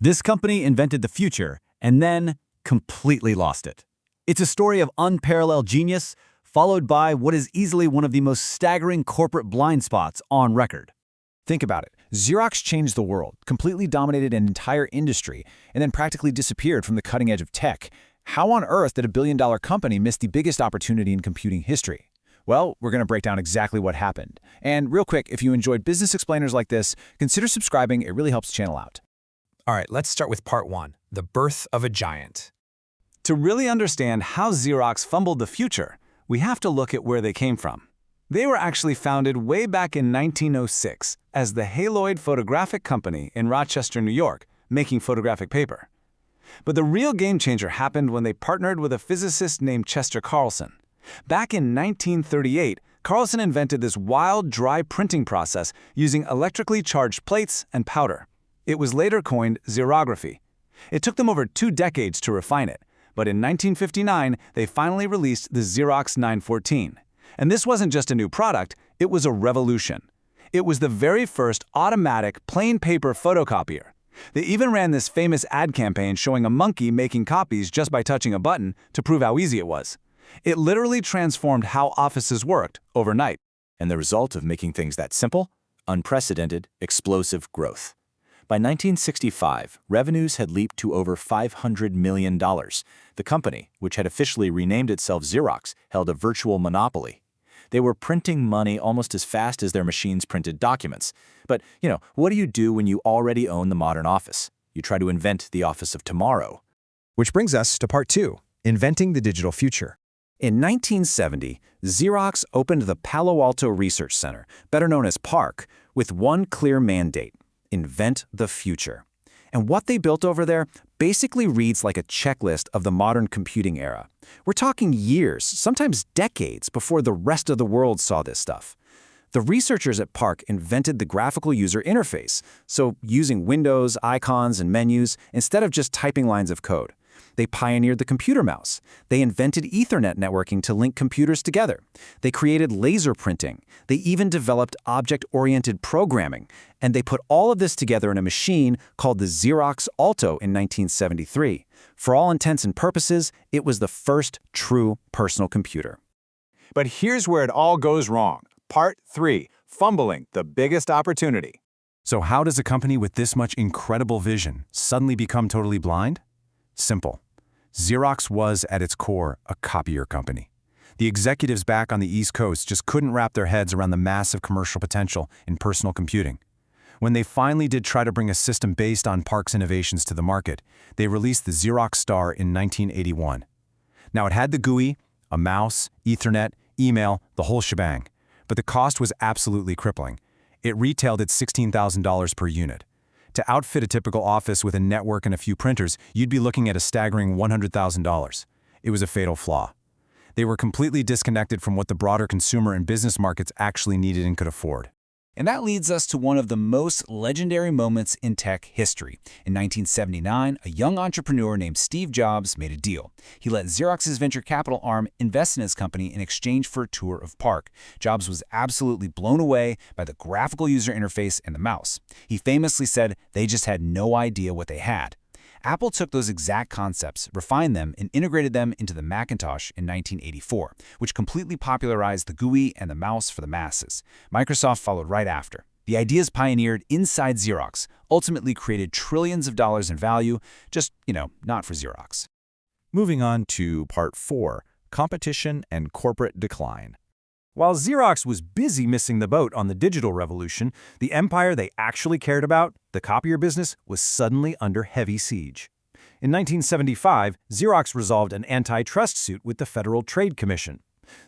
This company invented the future and then completely lost it. It's a story of unparalleled genius, followed by what is easily one of the most staggering corporate blind spots on record. Think about it. Xerox changed the world, completely dominated an entire industry, and then practically disappeared from the cutting edge of tech. How on earth did a billion-dollar company miss the biggest opportunity in computing history? Well, we're going to break down exactly what happened. And real quick, if you enjoyed business explainers like this, consider subscribing. It really helps the channel out. All right, let's start with part 1, the birth of a giant. To really understand how Xerox fumbled the future, we have to look at where they came from. They were actually founded way back in 1906 as the Haloid Photographic Company in Rochester, New York, making photographic paper. But the real game changer happened when they partnered with a physicist named Chester Carlson. Back in 1938, Carlson invented this wild, dry printing process using electrically charged plates and powder. It was later coined xerography. It took them over 2 decades to refine it, but in 1959, they finally released the Xerox 914. And this wasn't just a new product, it was a revolution. It was the very first automatic plain paper photocopier. They even ran this famous ad campaign showing a monkey making copies just by touching a button to prove how easy it was. It literally transformed how offices worked overnight. And the result of making things that simple? Unprecedented, explosive growth. By 1965, revenues had leaped to over $500 million. The company, which had officially renamed itself Xerox, held a virtual monopoly. They were printing money almost as fast as their machines printed documents. But, what do you do when you already own the modern office? You try to invent the office of tomorrow. Which brings us to part 2, inventing the digital future. In 1970, Xerox opened the Palo Alto Research Center, better known as PARC, with one clear mandate: invent the future. And what they built over there basically reads like a checklist of the modern computing era. We're talking years, sometimes decades, before the rest of the world saw this stuff. The researchers at PARC invented the graphical user interface, so using windows, icons, and menus instead of just typing lines of code. They pioneered the computer mouse. They invented Ethernet networking to link computers together. They created laser printing. They even developed object-oriented programming. And they put all of this together in a machine called the Xerox Alto in 1973. For all intents and purposes, it was the first true personal computer. But here's where it all goes wrong. Part 3, fumbling the biggest opportunity. So how does a company with this much incredible vision suddenly become totally blind? Simple. Xerox was, at its core, a copier company. The executives back on the East Coast just couldn't wrap their heads around the massive commercial potential in personal computing. When they finally did try to bring a system based on PARC's innovations to the market, they released the Xerox Star in 1981. Now, it had the GUI, a mouse, Ethernet, email, the whole shebang. But the cost was absolutely crippling. It retailed at $16,000 per unit. To outfit a typical office with a network and a few printers, you'd be looking at a staggering $100,000. It was a fatal flaw. They were completely disconnected from what the broader consumer and business markets actually needed and could afford. And that leads us to one of the most legendary moments in tech history. In 1979, a young entrepreneur named Steve Jobs made a deal. He let Xerox's venture capital arm invest in his company in exchange for a tour of PARC. Jobs was absolutely blown away by the graphical user interface and the mouse. He famously said they just had no idea what they had. Apple took those exact concepts, refined them, and integrated them into the Macintosh in 1984, which completely popularized the GUI and the mouse for the masses. Microsoft followed right after. The ideas pioneered inside Xerox ultimately created trillions of dollars in value, just, not for Xerox. Moving on to part 4, competition and corporate decline. While Xerox was busy missing the boat on the digital revolution, the empire they actually cared about, the copier business, was suddenly under heavy siege. In 1975, Xerox resolved an antitrust suit with the Federal Trade Commission.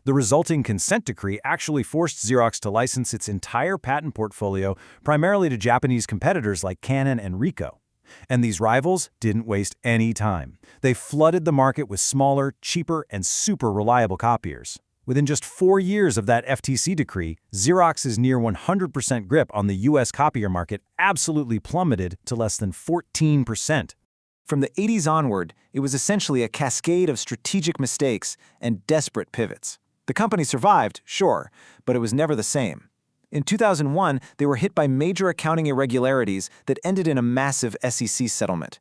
The resulting consent decree actually forced Xerox to license its entire patent portfolio primarily to Japanese competitors like Canon and Ricoh. And these rivals didn't waste any time. They flooded the market with smaller, cheaper, and super reliable copiers. Within just 4 years of that FTC decree, Xerox's near 100% grip on the U.S. copier market absolutely plummeted to less than 14%. From the 80s onward, it was essentially a cascade of strategic mistakes and desperate pivots. The company survived, sure, but it was never the same. In 2001, they were hit by major accounting irregularities that ended in a massive SEC settlement.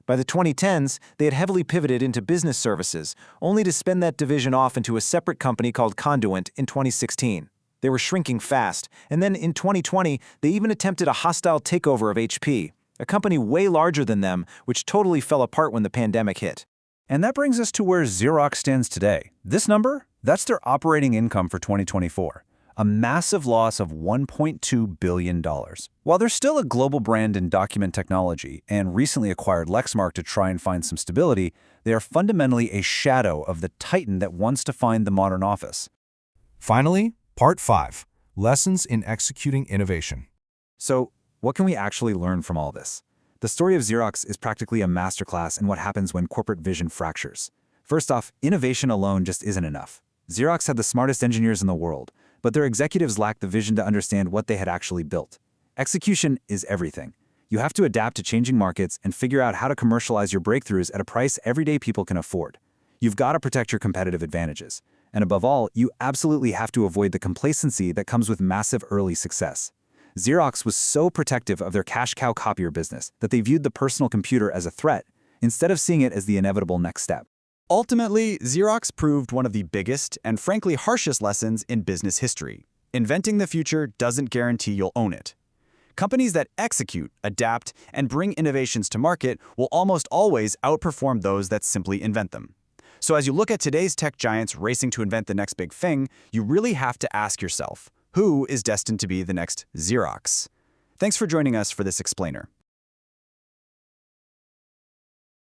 By the 2010s, they had heavily pivoted into business services, only to spin that division off into a separate company called Conduent in 2016. They were shrinking fast, and then in 2020, they even attempted a hostile takeover of HP, a company way larger than them, which totally fell apart when the pandemic hit. And that brings us to where Xerox stands today. This number, that's their operating income for 2024. A massive loss of $1.2 billion. While they're still a global brand in document technology and recently acquired Lexmark to try and find some stability, they are fundamentally a shadow of the titan that once defined the modern office. Finally, Part 5. Lessons in Executing Innovation. So, what can we actually learn from all this? The story of Xerox is practically a masterclass in what happens when corporate vision fractures. First off, innovation alone just isn't enough. Xerox had the smartest engineers in the world, but their executives lacked the vision to understand what they had actually built. Execution is everything. You have to adapt to changing markets and figure out how to commercialize your breakthroughs at a price everyday people can afford. You've got to protect your competitive advantages. And above all, you absolutely have to avoid the complacency that comes with massive early success. Xerox was so protective of their cash cow copier business that they viewed the personal computer as a threat, instead of seeing it as the inevitable next step. Ultimately, Xerox proved one of the biggest and frankly harshest lessons in business history. Inventing the future doesn't guarantee you'll own it. Companies that execute, adapt, and bring innovations to market will almost always outperform those that simply invent them. So as you look at today's tech giants racing to invent the next big thing, you really have to ask yourself, who is destined to be the next Xerox? Thanks for joining us for this explainer.